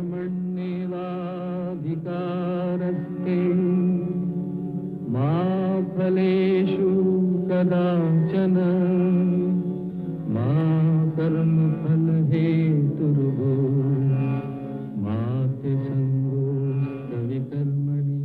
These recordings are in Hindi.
कर्मण्येवाधिकारस्ते मा फलेषु कदाचन मा कर्मफलहेतुर्भो मा ते संगोऽस्त्वविकर्मणि।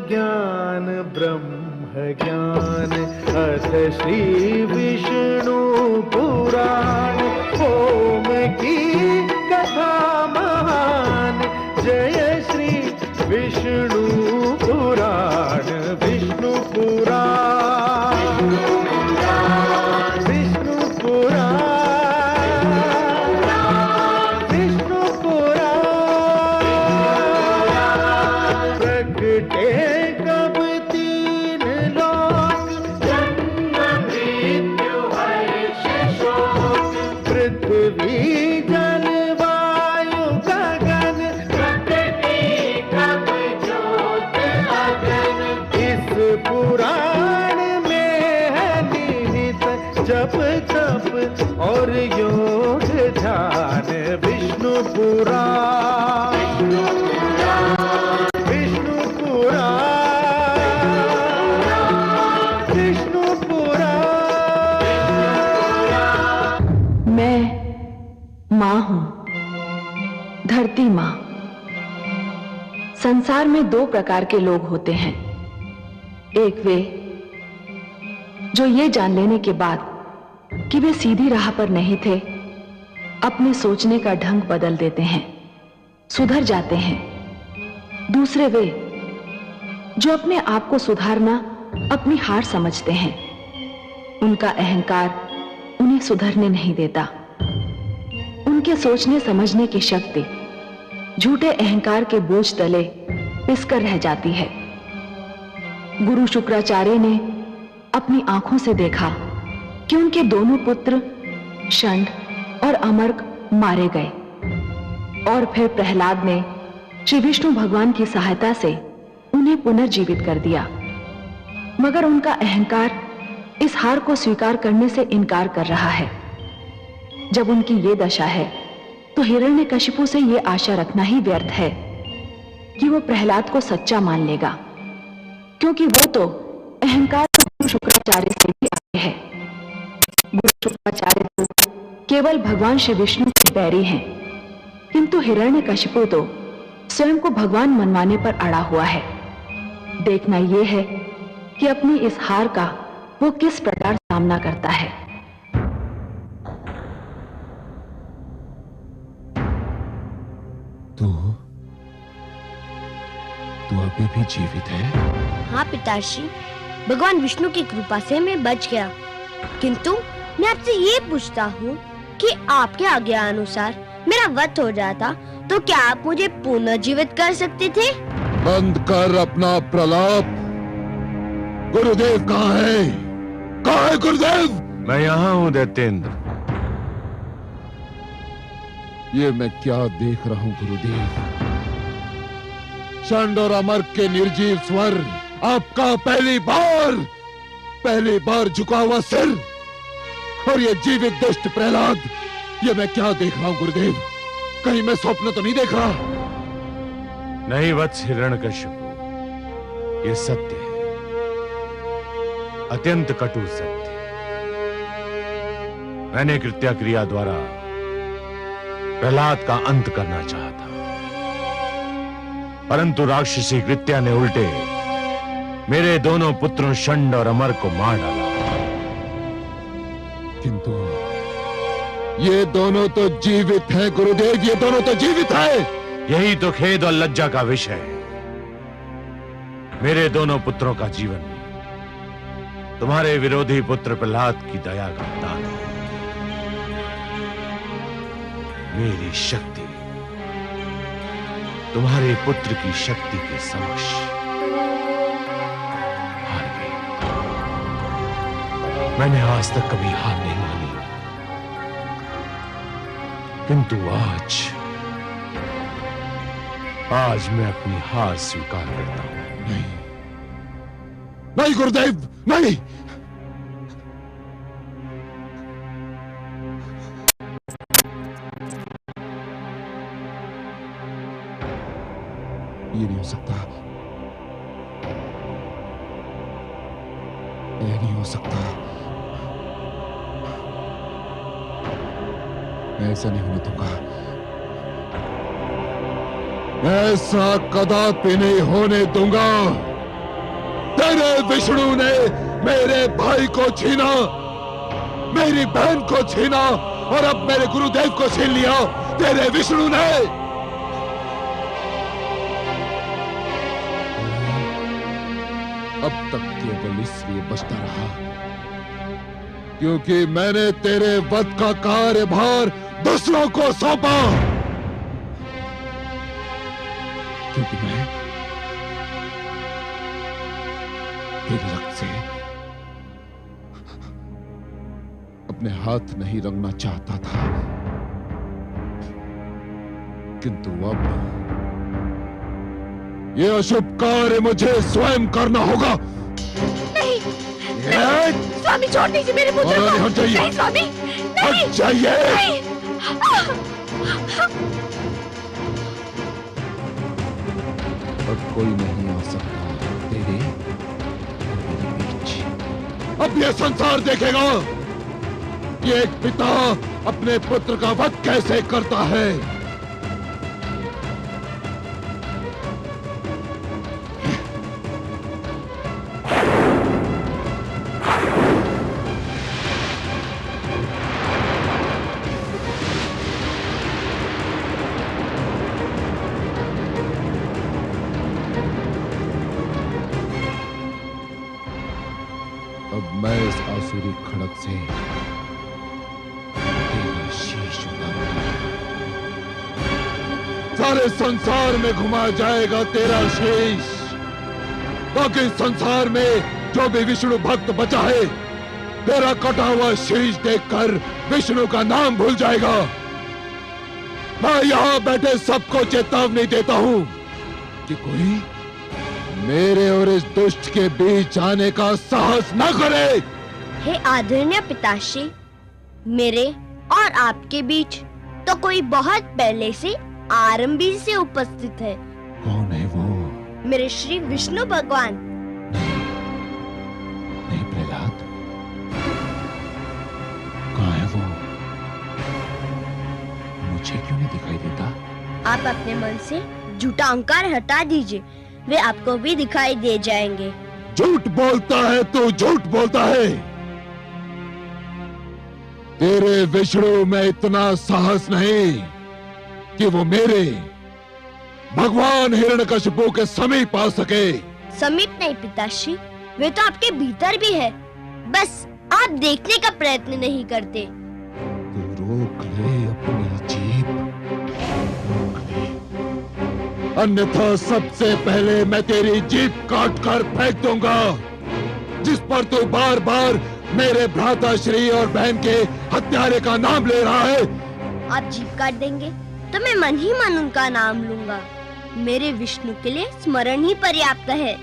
ज्ञान ब्रह्म ज्ञान अथ श्री विष्णु पुराण ओम की कथा महान जय श्री विष्णु पुराण विष्णु पुराण विष्णु पुराण विष्णु पुराण प्रगटे जप तप और योग ध्यान विष्णु पुराण विष्णु पुराण विष्णु पुराण। मैं माँ हूँ, धरती माँ। संसार में दो प्रकार के लोग होते हैं। एक वे जो ये जान लेने के बाद कि वे सीधी राह पर नहीं थे, अपने सोचने का ढंग बदल देते हैं, सुधर जाते हैं। दूसरे वे जो अपने आप को सुधारना अपनी हार समझते हैं। उनका अहंकार उन्हें सुधरने नहीं देता। उनके सोचने समझने की शक्ति झूठे अहंकार के बोझ तले पिसकर रह जाती है। गुरु शुक्राचार्य ने अपनी आंखों से देखा कि उनके दोनों पुत्र षंड और अमर्क मारे गए, और फिर प्रहलाद ने श्री विष्णु भगवान की सहायता से उन्हें पुनर्जीवित कर दिया। मगर उनका अहंकार इस हार को स्वीकार करने से इनकार कर रहा है। जब उनकी ये दशा है तो हिरण्यकशिपु से ये आशा रखना ही व्यर्थ है कि वो प्रहलाद को सच्चा मान लेगा, क्योंकि वो तो अहंकार गुरु शुक्राचार्य से भी आगे है। गुरु शुक्राचार्य तो केवल भगवान श्री विष्णु के बैरी हैं, किंतु हिरण्यकशिपु तो स्वयं को भगवान मनवाने पर अड़ा हुआ है। देखना यह है कि अपनी इस हार का वो किस प्रकार सामना करता है। तू अभी भी जीवित है? हाँ पिताश्री, भगवान विष्णु की कृपा से मैं बच गया। किंतु मैं आपसे ये पूछता हूँ कि आपके आज्ञा अनुसार मेरा वध हो जाता तो क्या आप मुझे पुनर्जीवित कर सकते थे? बंद कर अपना प्रलाप। गुरुदेव कहाँ है? कहाँ है गुरुदेव? मैं यहाँ हूँ दैत्येंद्र। ये मैं क्या देख रहा हूँ गुरुदेव? षंड और अमर के निर्जीव स्वर, आपका पहली बार झुका हुआ सिर, और ये जीवित दुष्ट प्रहलाद, ये मैं क्या देख रहा हूं गुरुदेव? कहीं मैं स्वप्न तो नहीं देख रहा? नहीं वत्स हिरण्यकशिपु, ये सत्य है, अत्यंत कटु सत्य। मैंने कृत्या क्रिया द्वारा प्रहलाद का अंत करना चाहा था, परंतु राक्षसी कृत्या ने उल्टे मेरे दोनों पुत्रों षंड और अमर को मार डाला। किंतु ये दोनों तो जीवित हैं गुरुदेव, ये दोनों तो जीवित हैं। यही तो खेद और लज्जा का विषय है। मेरे दोनों पुत्रों का जीवन तुम्हारे विरोधी पुत्र प्रहलाद की दया का दान है। मेरी शक्ति तुम्हारे पुत्र की शक्ति के समक्ष मैंने आज तक कभी हार नहीं मानी, किंतु आज मैं अपनी हार स्वीकार करता हूं। नहीं, नहीं गुरुदेव, नहीं। ये नहीं हो सकता, ये नहीं हो सकता, मैं ऐसा नहीं होने दूंगा, ऐसा कदापि नहीं होने दूंगा। तेरे विष्णु ने मेरे भाई को छीना, मेरी बहन को छीना और अब मेरे गुरुदेव को छीन लिया तेरे विष्णु ने। अब तक केवल इसलिए बचता रहा क्योंकि मैंने तेरे वध का कार्यभार दूसरों को सौंपा, क्योंकि मैं तेरे रक्त से अपने हाथ नहीं रंगना चाहता था, किंतु अब ये अशुभ कार्य मुझे स्वयं करना होगा। नहीं, स्वामी छोड़ दीजिए मेरे पुत्र को। हट जाइए, नहीं स्वामी, हट जाइए। अब कोई नहीं आ सकता तेरे बीच। अब ये संसार देखेगा कि एक पिता अपने पुत्र का वध कैसे करता है। मैं इस आसुरी खड़क से तेरा शीश उतारूंगा, सारे संसार में घुमाया जाएगा तेरा शीश, ताकि संसार में जो भी विष्णु भक्त बचा है तेरा कटा हुआ शीश देखकर विष्णु का नाम भूल जाएगा। मैं यहां बैठे सबको चेतावनी देता हूं कि कोई मेरे और इस दुष्ट के बीच आने का साहस न करे। हे आदरणीय पिताश्री, मेरे और आपके बीच तो कोई बहुत पहले से आरंभी से उपस्थित है। कौन है वो? मेरे श्री विष्णु भगवान। नहीं प्रहलाद, कहाँ है वो? मुझे क्यों नहीं दिखाई देता? आप अपने मन से झूठा अहंकार हटा दीजिए, वे आपको भी दिखाई दे जाएंगे। झूठ बोलता है तू, झूठ बोलता है। तेरे विष्णु में इतना साहस नहीं कि वो मेरे भगवान हिरण्यकशिपु के समीप आ सके। समीप नहीं पिताश्री, वे तो आपके भीतर भी है, बस आप देखने का प्रयत्न नहीं करते। तू रोक ले अपनी जीभ, रोक ले, अन्यथा सबसे पहले मैं तेरी जीभ काट कर फेंक दूंगा, जिस पर तू बार बार मेरे भ्राता श्री और बहन के हत्यारे का नाम ले रहा है। आप जीभ काट देंगे तो मैं मन ही मन उनका नाम लूंगा। मेरे विष्णु के लिए स्मरण ही पर्याप्त है।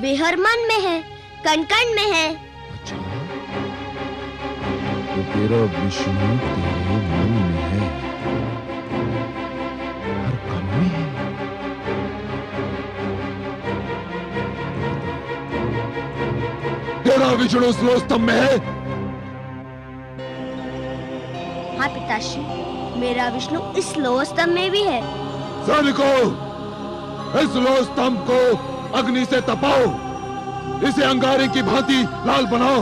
वे हर मन में है, कण कण में है। अच्छा, तो तेरा विष्णु तेरे मन में है, हर कण में है। तेरा विष्णु स्लोस्तंभ में है? हाँ पिताश्री, मेरा विष्णु इस लोह स्तंभ में भी है। सैनिकों, इस लोह स्तंभ को अग्नि से तपाओ, इसे अंगारे की भांति लाल बनाओ।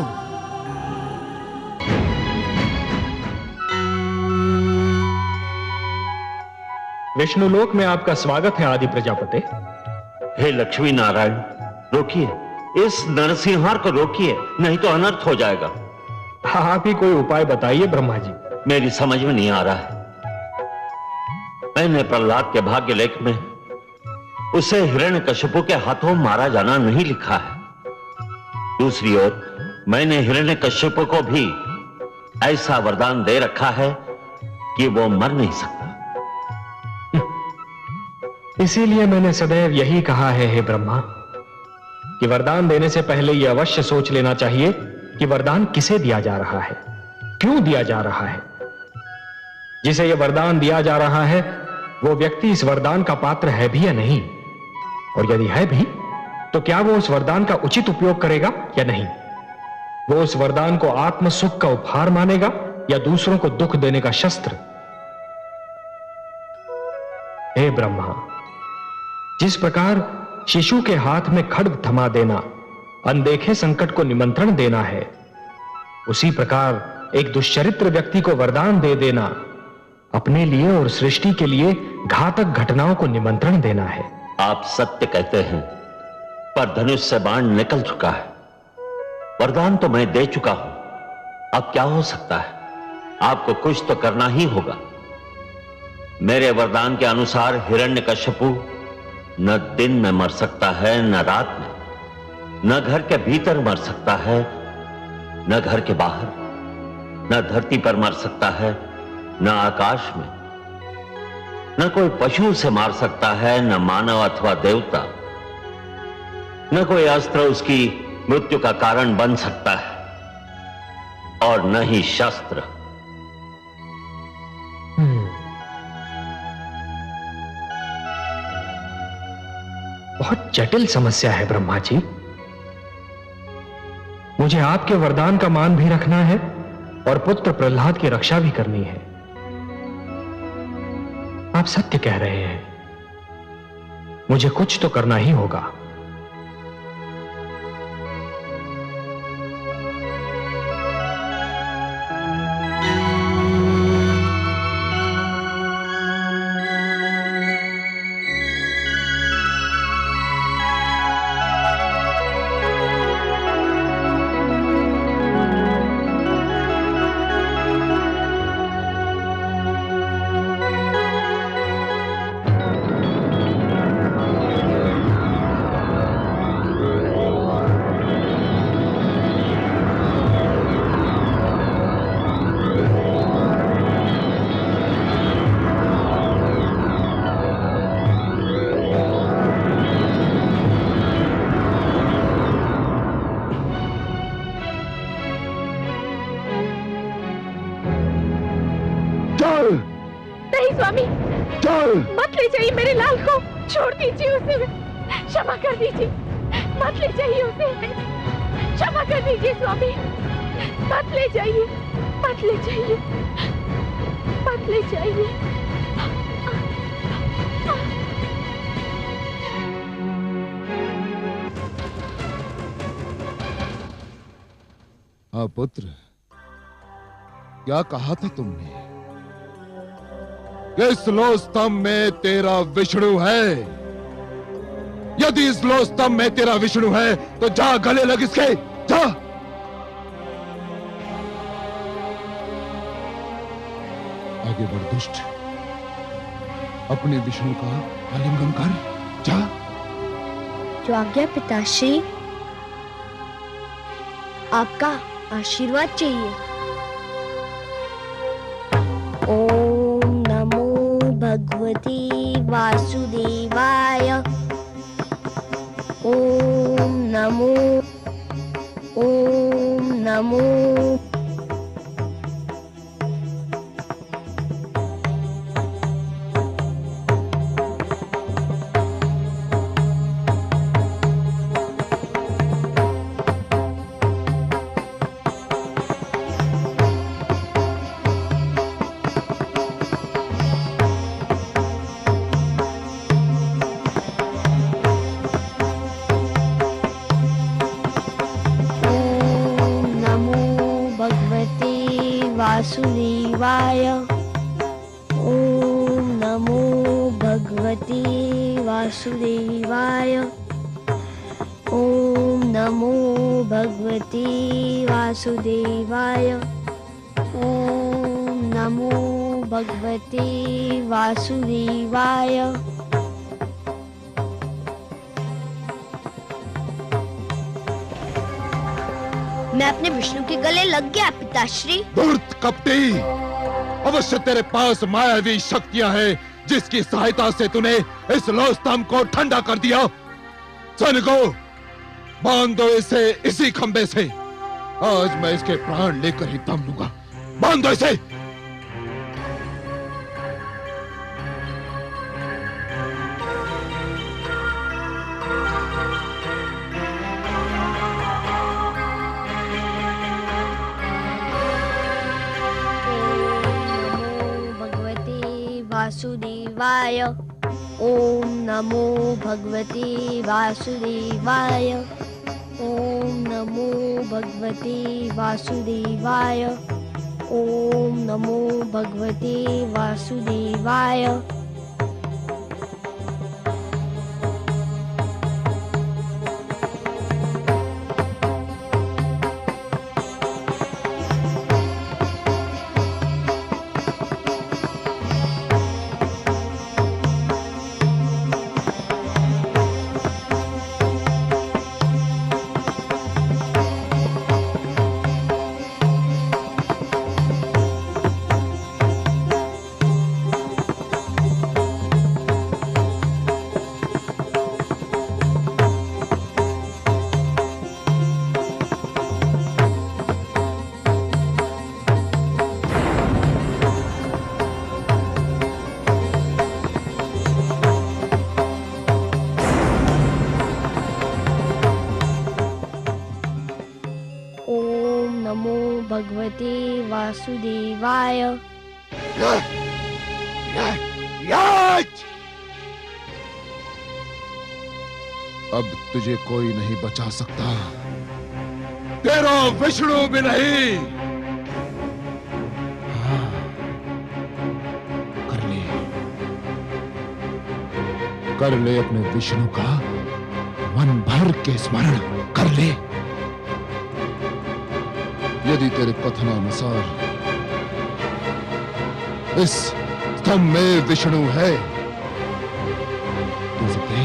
विष्णुलोक में आपका स्वागत है आदि प्रजापति। हे लक्ष्मी नारायण, रोकिए, इस नरसिंहार को रोकिए, नहीं तो अनर्थ हो जाएगा। आप ही कोई उपाय बताइए ब्रह्मा जी। मेरी समझ में नहीं आ रहा है। मैंने प्रहलाद के भाग्य लेख में उसे हिरण्यकशिपु के हाथों मारा जाना नहीं लिखा है। दूसरी ओर मैंने हिरण्यकश्यप को भी ऐसा वरदान दे रखा है कि वो मर नहीं सकता। इसीलिए मैंने सदैव यही कहा है, हे ब्रह्मा, कि वरदान देने से पहले यह अवश्य सोच लेना चाहिए कि वरदान किसे दिया जा रहा है, क्यों दिया जा रहा है। जिसे यह वरदान दिया जा रहा है वो व्यक्ति इस वरदान का पात्र है भी या नहीं, और यदि है भी तो क्या वो उस वरदान का उचित उपयोग करेगा या नहीं। वो उस वरदान को आत्म सुख का उपहार मानेगा या दूसरों को दुख देने का शस्त्र। हे ब्रह्मा, जिस प्रकार शिशु के हाथ में खड्ग थमा देना अनदेखे संकट को निमंत्रण देना है, उसी प्रकार एक दुष्चरित्र व्यक्ति को वरदान दे देना अपने लिए और सृष्टि के लिए घातक घटनाओं को निमंत्रण देना है। आप सत्य कहते हैं, पर धनुष से बाण निकल चुका है। वरदान तो मैं दे चुका हूं, अब क्या हो सकता है। आपको कुछ तो करना ही होगा। मेरे वरदान के अनुसार हिरण्यकश्यपु न दिन में मर सकता है न रात में, न घर के भीतर मर सकता है न घर के बाहर, न धरती पर मर सकता है न आकाश में, न कोई पशु से मार सकता है न मानव अथवा देवता, न कोई अस्त्र उसकी मृत्यु का कारण बन सकता है और न ही शस्त्र। बहुत जटिल समस्या है ब्रह्मा जी। मुझे आपके वरदान का मान भी रखना है और पुत्र प्रहलाद की रक्षा भी करनी है। आप सत्य कह रहे हैं, मुझे कुछ तो करना ही होगा। नहीं स्वामी, मत ले जाइए मेरे लाल को, छोड़ दीजिए उसे, क्षमा कर दीजिए, मत ले जाइए उसे, क्षमा कर दीजिए स्वामी, मत ले जाइए, मत ले जाइए, मत ले जाइए। हाँ पुत्र, क्या कहा था तुमने? इस लो स्तंभ में तेरा विष्णु है। यदि इस लो स्तंभ में तेरा विष्णु है तो जा गले लग इसके, जा। आगे बढ़ दुष्ट, अपने विष्णु का आलिंगन कर, जा। जो आज्ञा पिताश्री, आपका आशीर्वाद चाहिए। ओम नमो भगवते वासुदेवाय। ओम नमो, ओम नमो। वासुदेवाय। ओम नमो भगवते वासुदेवाय। ओम नमो भगवते वासुदेवाय। ओम नमो भगवते वासुदेवाय। मैं अपने विष्णु के गले लग गया पिताश्री। धूर्त कपटी, अवश्य तेरे पास मायावी शक्तियां हैं जिसकी सहायता से तूने इस लौह स्तंभ को ठंडा कर दिया। सैनिकों, बांध दो इसे इसी खंबे से। आज मैं इसके प्राण लेकर ही दम लूंगा। बांध दो इसे। वासुदेवाय। ओम नमो भगवते वासुदेवाय। ओम नमो भगवते वासुदेवाय। ओम नमो भगवते वासुदेवाय। भगवते वासुदेवाय। अब तुझे कोई नहीं बचा सकता, तेरा विष्णु भी नहीं। हाँ, कर ले अपने विष्णु का मन भर के स्मरण कर ले। यदि तेरे कथनानुसार इस स्तंभ में विष्णु है तो सकते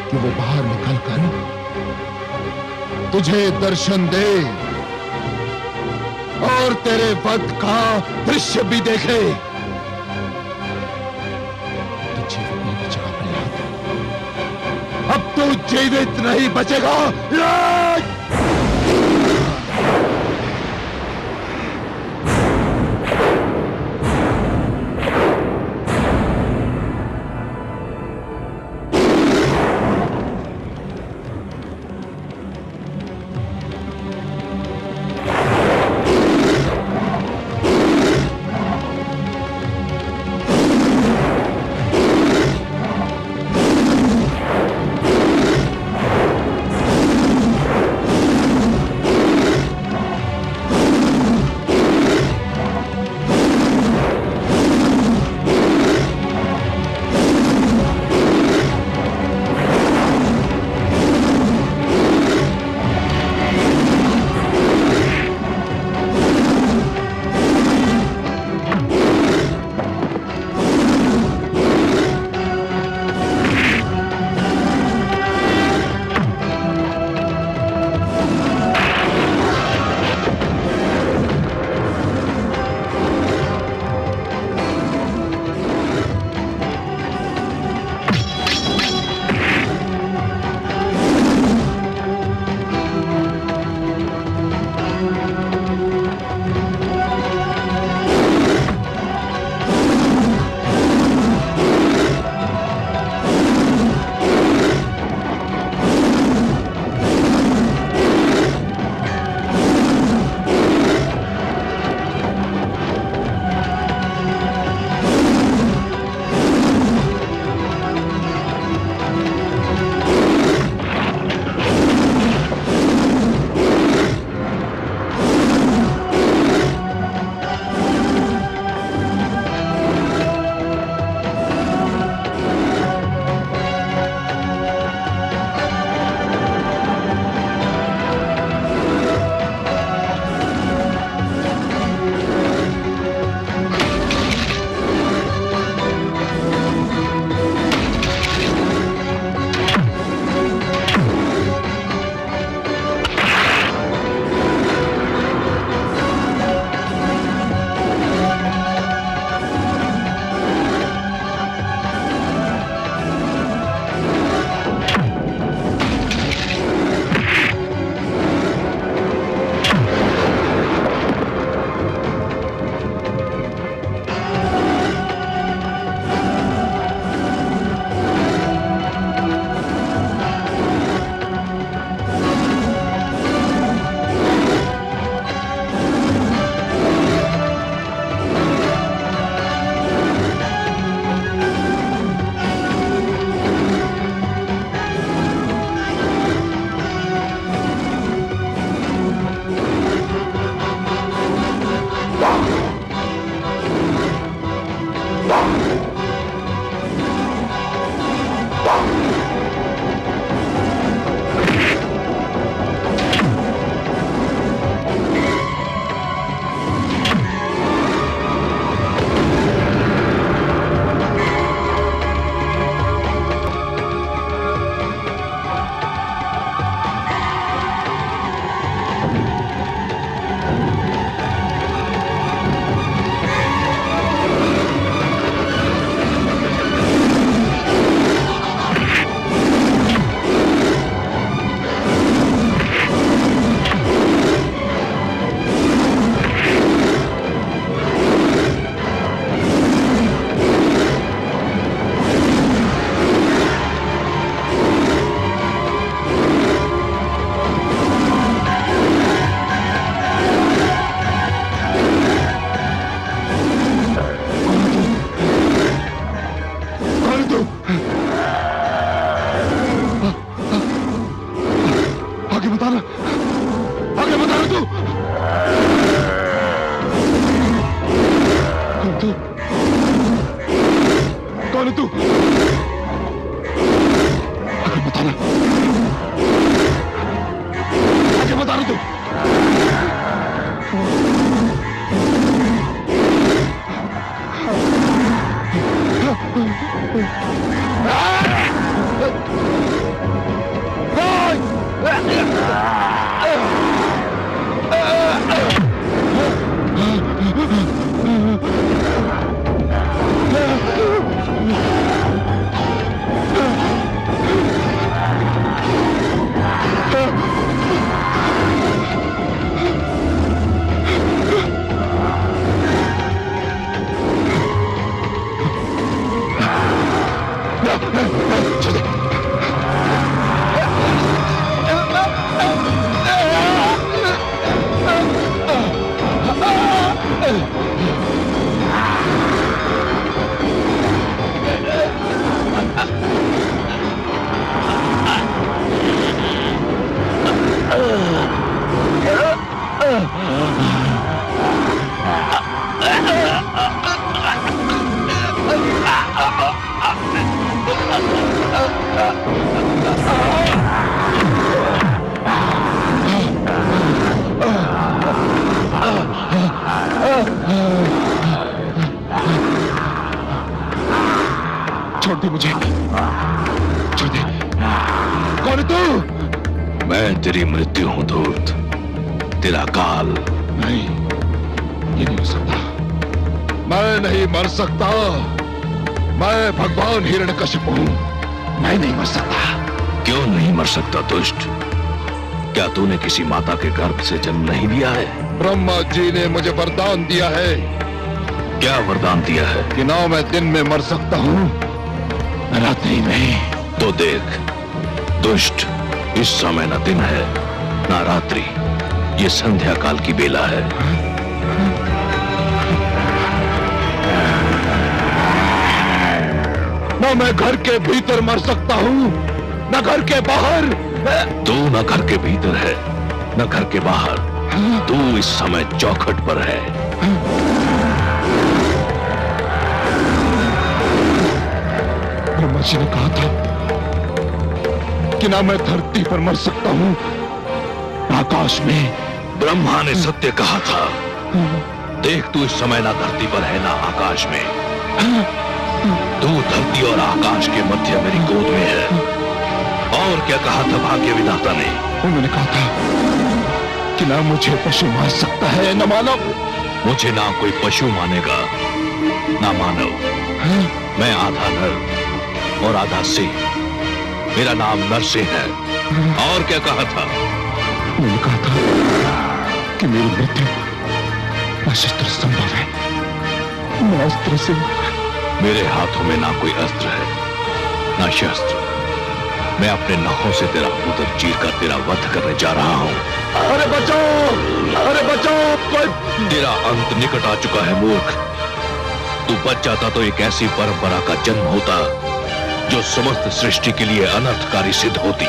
कि वो बाहर निकलकर तुझे दर्शन दे और तेरे वध का दृश्य भी देखे। अब तू जीवित नहीं बचेगा। तू कौन है तू? आगे बताना, आगे बताना तू। छोड़ दे मुझे, छोड़ दे। कौन है तू? मैं तेरी मृत्यु हूं धूर्त, तेरा काल। नहीं, ये नहीं हो सकता। मैं नहीं मर सकता। मैं भगवान हिरण्यकशिपु हूं, मैं नहीं मर सकता। क्यों नहीं मर सकता दुष्ट? क्या तूने किसी माता के गर्भ से जन्म नहीं लिया है? ब्रह्मा जी ने मुझे वरदान दिया है। क्या वरदान दिया है? कि ना मैं दिन में मर सकता हूं, रात्रि में। तो देख दुष्ट, इस समय न दिन है ना रात्रि, ये संध्या काल की बेला है। ना मैं घर के भीतर मर सकता हूं, ना घर के बाहर। तू न घर के भीतर है न घर के बाहर, तू इस समय चौखट पर है। ब्रह्मा जी ने कहा था कि ना मैं धरती पर मर सकता हूं, आकाश में। ब्रह्मा ने सत्य कहा था। देख, तू इस समय ना धरती पर है ना आकाश में, तू धरती और आकाश के मध्य मेरी गोद में है। और क्या कहा था भाग्य विधाता ने? उन्होंने कहा था कि ना मुझे पशु मान सकता है न मानव। मुझे ना कोई पशु मानेगा ना मानव। मैं आधा नर और आधा सिंह, मेरा नाम नरसिंह है। और क्या कहा था? उन्होंने कहा था कि मेरी मृत्यु अशस्त्र संभव है, मैं अस्त्र से। मेरे हाथों में ना कोई अस्त्र है ना शस्त्र। मैं अपने नखों से तेरा उदर चीर कर तेरा वध करने जा रहा हूं। अरे बचाओ, अरे बचाओ, कोई। तेरा अंत निकट आ चुका है मूर्ख। तू बच जाता तो एक ऐसी परंपरा का जन्म होता जो समस्त सृष्टि के लिए अनर्थकारी सिद्ध होती।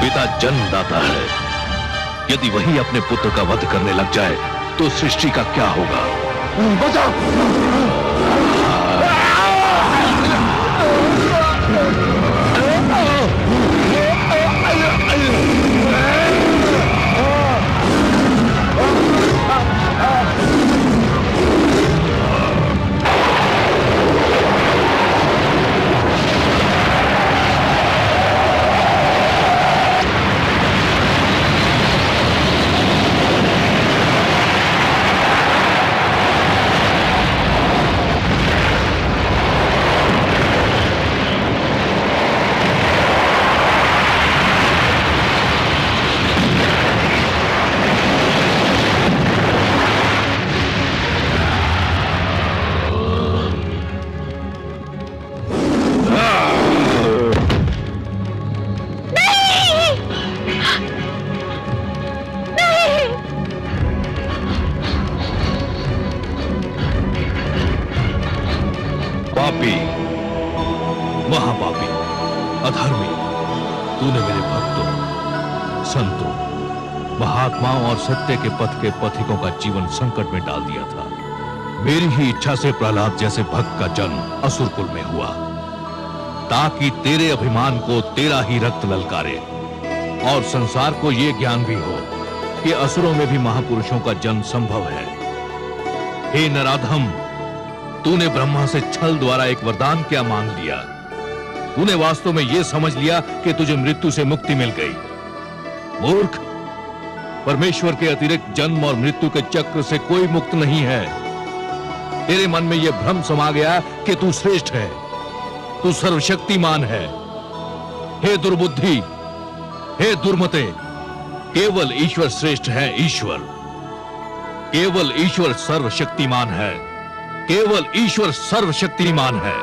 पिता जन्मदाता है, यदि वही अपने पुत्र का वध करने लग जाए तो सृष्टि का क्या होगा? बचाओ। पापी, महापापी, अधर्मी, तूने मेरे भक्तों, संतों, महात्माओं और सत्य के पथ के पथिकों का जीवन संकट में डाल दिया था। मेरी ही इच्छा से प्रहलाद जैसे भक्त का जन्म असुर कुल में हुआ, ताकि तेरे अभिमान को तेरा ही रक्त ललकारे और संसार को यह ज्ञान भी हो कि असुरों में भी महापुरुषों का जन्म संभव है। हे नराधम, तूने ब्रह्मा से छल द्वारा एक वरदान क्या मांग लिया? तूने वास्तव में यह समझ लिया कि तुझे मृत्यु से मुक्ति मिल गई। मूर्ख, परमेश्वर के अतिरिक्त जन्म और मृत्यु के चक्र से कोई मुक्त नहीं है। तेरे मन में यह भ्रम समा गया कि तू श्रेष्ठ है, तू सर्वशक्तिमान है। हे दुर्बुद्धि, हे दुर्मते, केवल ईश्वर श्रेष्ठ है। ईश्वर, केवल ईश्वर सर्वशक्तिमान है, केवल ईश्वर सर्वशक्तिमान है।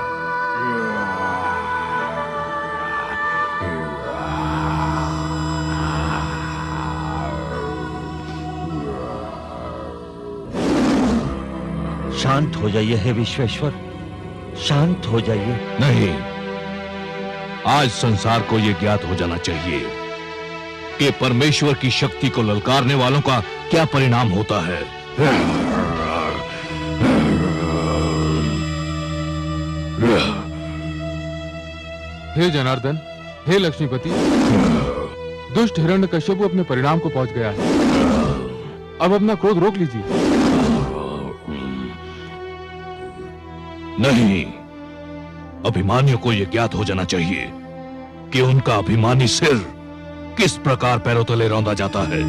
शांत हो जाइए हे विश्वेश्वर, शांत हो जाइए। नहीं, आज संसार को यह ज्ञात हो जाना चाहिए कि परमेश्वर की शक्ति को ललकारने वालों का क्या परिणाम होता है। हे जनार्दन, हे लक्ष्मीपति, दुष्ट हिरण्यकश्यप अपने परिणाम को पहुंच गया है। अब अपना क्रोध रोक लीजिए। नहीं, अभिमानियों को यह ज्ञात हो जाना चाहिए कि उनका अभिमानी सिर किस प्रकार पैरों तले रौंदा जाता है।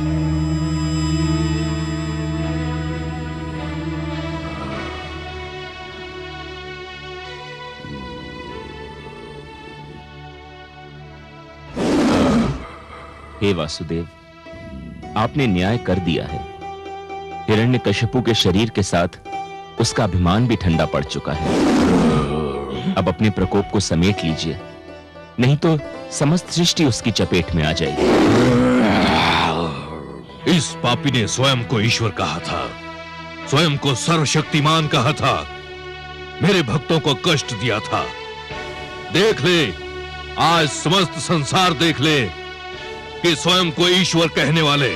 हे वासुदेव, आपने न्याय कर दिया है। हिरण्यकश्यपु के शरीर के साथ उसका अभिमान भी ठंडा पड़ चुका है। अब अपने प्रकोप को समेट लीजिए, नहीं तो समस्त सृष्टि उसकी चपेट में आ जाएगी। इस पापी ने स्वयं को ईश्वर कहा था, स्वयं को सर्वशक्तिमान कहा था, मेरे भक्तों को कष्ट दिया था। देख ले, आज समस्त संसार देख ले कि स्वयं को ईश्वर कहने वाले,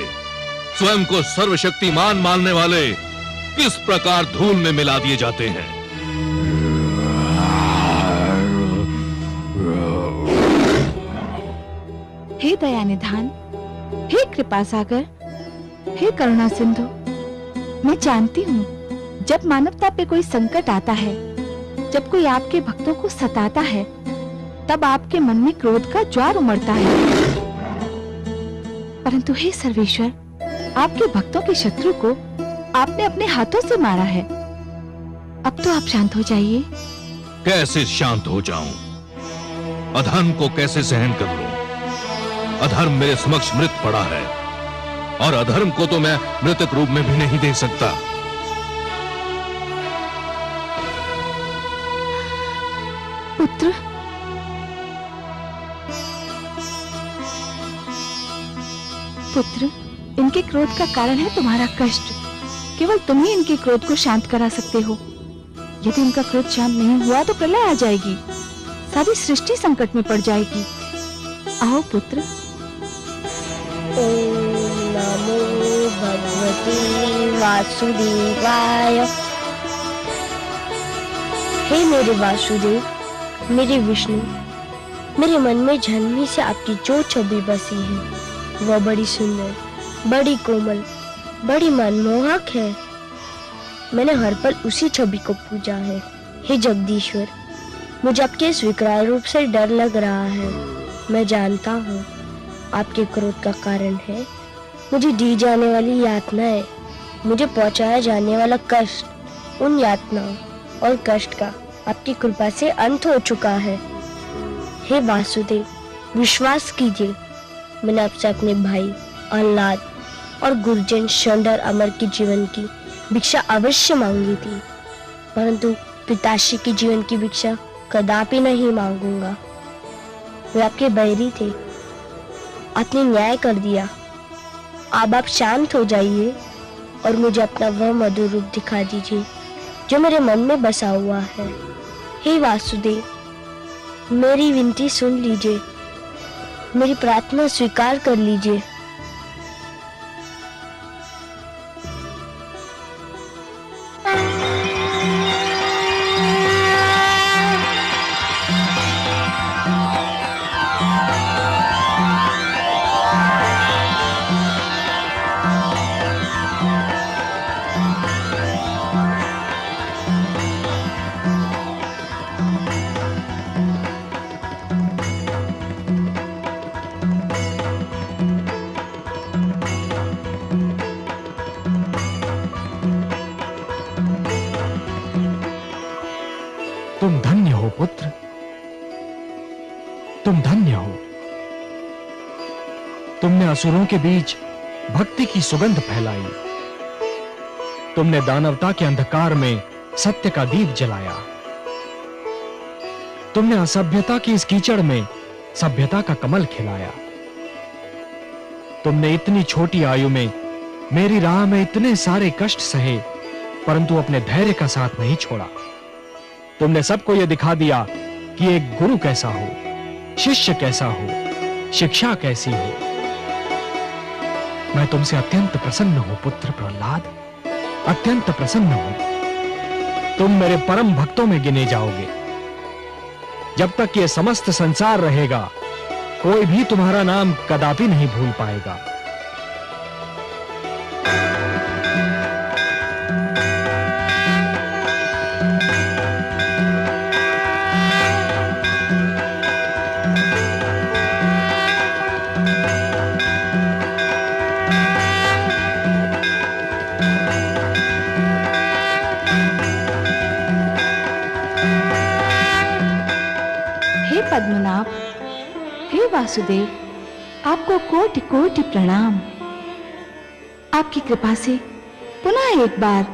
स्वयं को सर्वशक्तिमान मानने वाले किस प्रकार धूल में मिला दिए जाते हैं। हे दया निधान, हे कृपा सागर, हे करुणा सिंधु, मैं जानती हूँ जब मानवता पे कोई संकट आता है, जब कोई आपके भक्तों को सताता है, तब आपके मन में क्रोध का ज्वार उमड़ता है। परंतु हे सर्वेश्वर, आपके भक्तों के शत्रु को आपने अपने हाथों से मारा है। अब तो आप शांत हो जाइए। कैसे शांत हो जाऊं? अधर्म को कैसे सहन कर लूं? अधर्म मेरे समक्ष मृत पड़ा है और अधर्म को तो मैं मृतक रूप में भी नहीं देख सकता। पुत्र, पुत्र, इनके क्रोध का कारण है तुम्हारा कष्ट। केवल तुम ही इनके क्रोध को शांत करा सकते हो। यदि इनका क्रोध शांत नहीं हुआ तो प्रलय आ जाएगी, सारी सृष्टि संकट में पड़ जाएगी। आओ पुत्र। ओम नमो भगवते वासुदेवाय। हे मेरे वासुदेव, मेरे विष्णु, मेरे मन में जन्म ही से आपकी जो छवि बसी है वह बड़ी सुंदर, बड़ी कोमल, बड़ी मनमोहक है। मैंने हर पल उसी छवि को पूजा है। हे जगदीश्वर, मुझे आपके इस विकराल रूप से डर लग रहा है। मैं जानता हूँ आपके क्रोध का कारण है मुझे दी जाने वाली यातनाएं, मुझे पहुँचाया जाने वाला कष्ट। उन यातनाओं और कष्ट का आपकी कृपा से अंत हो चुका है। हे वासुदेव, विश्वास कीजिए, मैंने आपसे अपने भाई आह्लाद और गुरुजन शंडर अमर के जीवन की भिक्षा अवश्य मांगी थी, परंतु पिताश्री के जीवन की भिक्षा कदापि नहीं मांगूंगा। वे आपके बैरी थे, आपने न्याय कर दिया। अब आप शांत हो जाइए और मुझे अपना वह मधुर रूप दिखा दीजिए जो मेरे मन में बसा हुआ है। हे वासुदेव, मेरी विनती सुन लीजिए, मेरी प्रार्थना स्वीकार कर लीजिए। तुम धन्य हो पुत्र, तुम धन्य हो। तुमने असुरों के बीच भक्ति की सुगंध फैलाई। तुमने दानवता के अंधकार में सत्य का दीप जलाया। तुमने असभ्यता की इस कीचड़ में सभ्यता का कमल खिलाया। तुमने इतनी छोटी आयु में मेरी राह में इतने सारे कष्ट सहे, परंतु अपने धैर्य का साथ नहीं छोड़ा। तुमने सबको यह दिखा दिया कि एक गुरु कैसा हो, शिष्य कैसा हो, शिक्षा कैसी हो। मैं तुमसे अत्यंत प्रसन्न हूं पुत्र प्रहलाद, अत्यंत प्रसन्न हूं। तुम मेरे परम भक्तों में गिने जाओगे। जब तक ये समस्त संसार रहेगा, कोई भी तुम्हारा नाम कदापि नहीं भूल पाएगा। पद्मनाभ, हे वासुदेव, आपको कोटि कोटि प्रणाम। आपकी कृपा से पुनः एक बार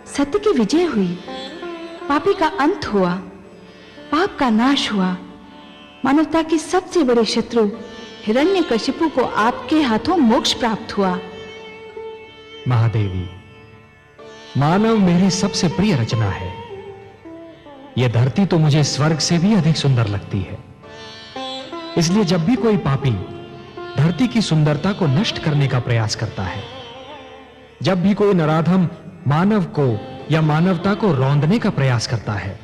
सत्य की विजय हुई, पापी का अंत हुआ, पाप का नाश हुआ। मानवता की सबसे बड़े शत्रु हिरण्यकशिपु को आपके हाथों मोक्ष प्राप्त हुआ। महादेवी, मानव मेरी सबसे प्रिय रचना है। यह धरती तो मुझे स्वर्ग से भी अधिक सुंदर लगती है। इसलिए जब भी कोई पापी धरती की सुंदरता को नष्ट करने का प्रयास करता है, जब भी कोई नराधम मानव को या मानवता को रौंदने का प्रयास करता है,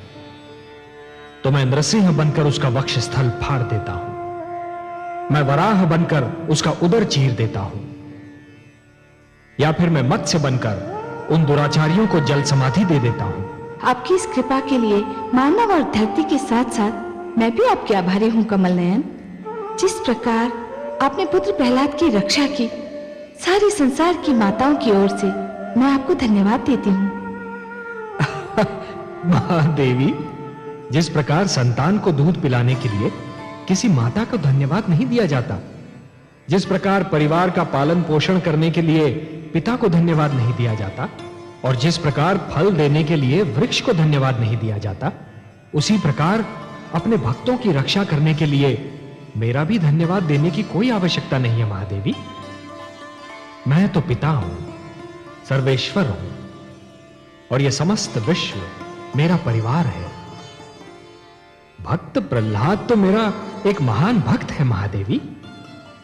तो मैं नृसिंह बनकर उसका वक्ष स्थल फाड़ देता हूं। मैं वराह बनकर उसका उदर चीर देता हूं, या फिर मैं मत्स्य बनकर उन दुराचारियों को जल समाधि दे देता हूं। आपकी इस कृपा के लिए मानव और धरती के साथ साथ मैं भी आपके आभारी हूं कमल नयन। जिस प्रकार आपने पुत्र प्रहलाद की रक्षा की, सारे संसार की माताओं की ओर से मैं आपको धन्यवाद देती हूँ। महादेवी, जिस प्रकार संतान को दूध पिलाने के लिए किसी माता को धन्यवाद नहीं दिया जाता, जिस प्रकार परिवार का पालन पोषण करने के लिए पिता को धन्यवाद नहीं दिया जाता, और जिस प्रकार फल देने के लिए वृक्ष को धन्यवाद नहीं दिया जाता, उसी प्रकार अपने भक्तों की रक्षा करने के लिए मेरा भी धन्यवाद देने की कोई आवश्यकता नहीं है महादेवी। मैं तो पिता हूं, सर्वेश्वर हूं, और यह समस्त विश्व मेरा परिवार है। भक्त प्रहलाद तो मेरा एक महान भक्त है महादेवी,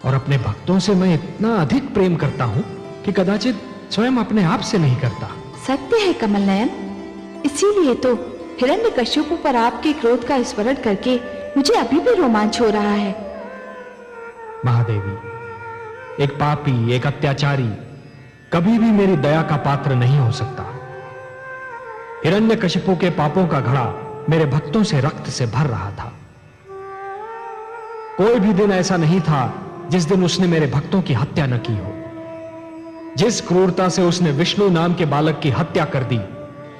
और अपने भक्तों से मैं इतना अधिक प्रेम करता हूं कि कदाचित स्वयं अपने आप से नहीं करता। सत्य है कमल नयन, इसीलिए तो हिरण्यकशिपु पर आपके क्रोध का स्मरण करके मुझे अभी भी रोमांच हो रहा है। महादेवी, एक पापी, एक अत्याचारी कभी भी मेरी दया का पात्र नहीं हो सकता। हिरण्यकशिपु के पापों का घड़ा मेरे भक्तों से रक्त से भर रहा था। कोई भी दिन ऐसा नहीं था जिस दिन उसने मेरे भक्तों की हत्या न की हो। जिस क्रूरता से उसने विष्णु नाम के बालक की हत्या कर दी,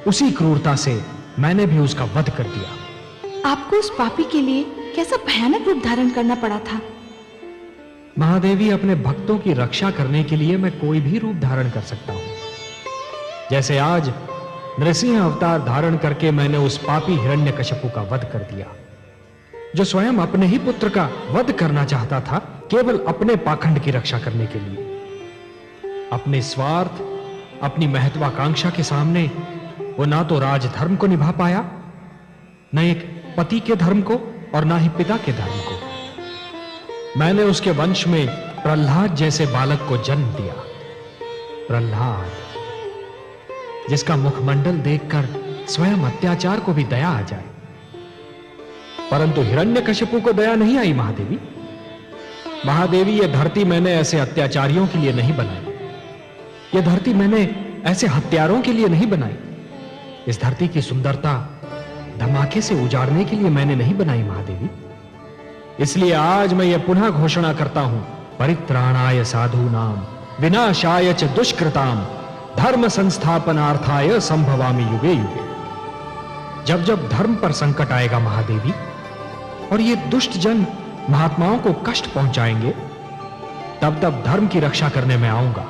उसी क्रूरता से मैंने भी उसका वध कर दिया। आपको उस पापी के लिए कैसा भयानक रूप धारण करना पड़ा था? महादेवी, अपने भक्तों की रक्षा करने के लिए मैं कोई भी रूप धारण कर सकता हूं। जैसे आज नृसिंह अवतार धारण करके मैंने उस पापी हिरण्यकशिपु का वध कर दिया, जो स्वयं अपने ही पुत्र का वध करना चाहता था, केवल अपने पाखंड की रक्षा करने के लिए। अपने स्वार्थ, अपनी महत्वाकांक्षा के सामने वो ना तो राजधर्म को निभा पाया, न एक पति के धर्म को, और ना ही पिता के धर्म को। मैंने उसके वंश में प्रहलाद जैसे बालक को जन्म दिया। प्रहलाद, जिसका मुखमंडल देखकर स्वयं अत्याचार को भी दया आ जाए। परंतु हिरण्यकशिपु को दया नहीं आई महादेवी। महादेवी, यह धरती मैंने ऐसे अत्याचारियों के लिए नहीं बनाई। यह धरती मैंने ऐसे हत्यारों के लिए नहीं बनाई। इस धरती की सुंदरता धमाके से उजाड़ने के लिए मैंने नहीं बनाई महादेवी। इसलिए आज मैं यह पुनः घोषणा करता हूं, परित्राणाय साधूनाम विनाशाय च दुष्कृताम धर्म संस्थापनार्थाय संभवामि युगे युगे। जब जब धर्म पर संकट आएगा महादेवी, और ये दुष्ट जन महात्माओं को कष्ट पहुंचाएंगे, तब तब धर्म की रक्षा करने में आऊंगा,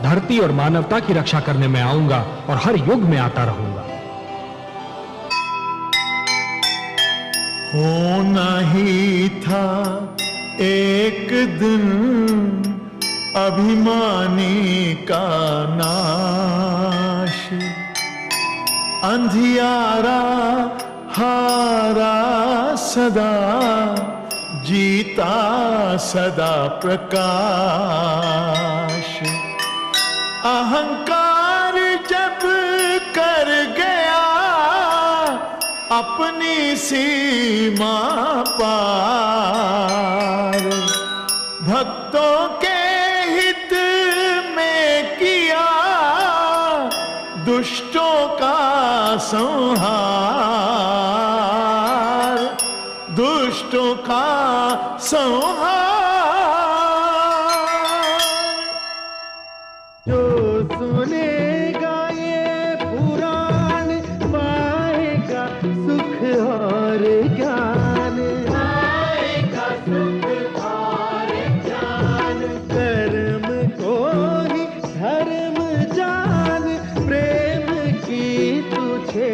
धरती और मानवता की रक्षा करने में आऊंगा और हर युग में आता रहूंगा। होना ही था एक दिन अभिमानी का नाश, अंधियारा हारा सदा, जीता सदा प्रकाश। अहंकार जब कर गया अपनी सीमा पार, भक्तों के हित में किया दुष्टों का संहार, दुष्टों का संहार। जो सुनेगा ये पुराण पाएगा सुख और ज्ञान, पाएगा सुख और ज्ञान। कर्म को ही धर्म जान, प्रेम की तुझे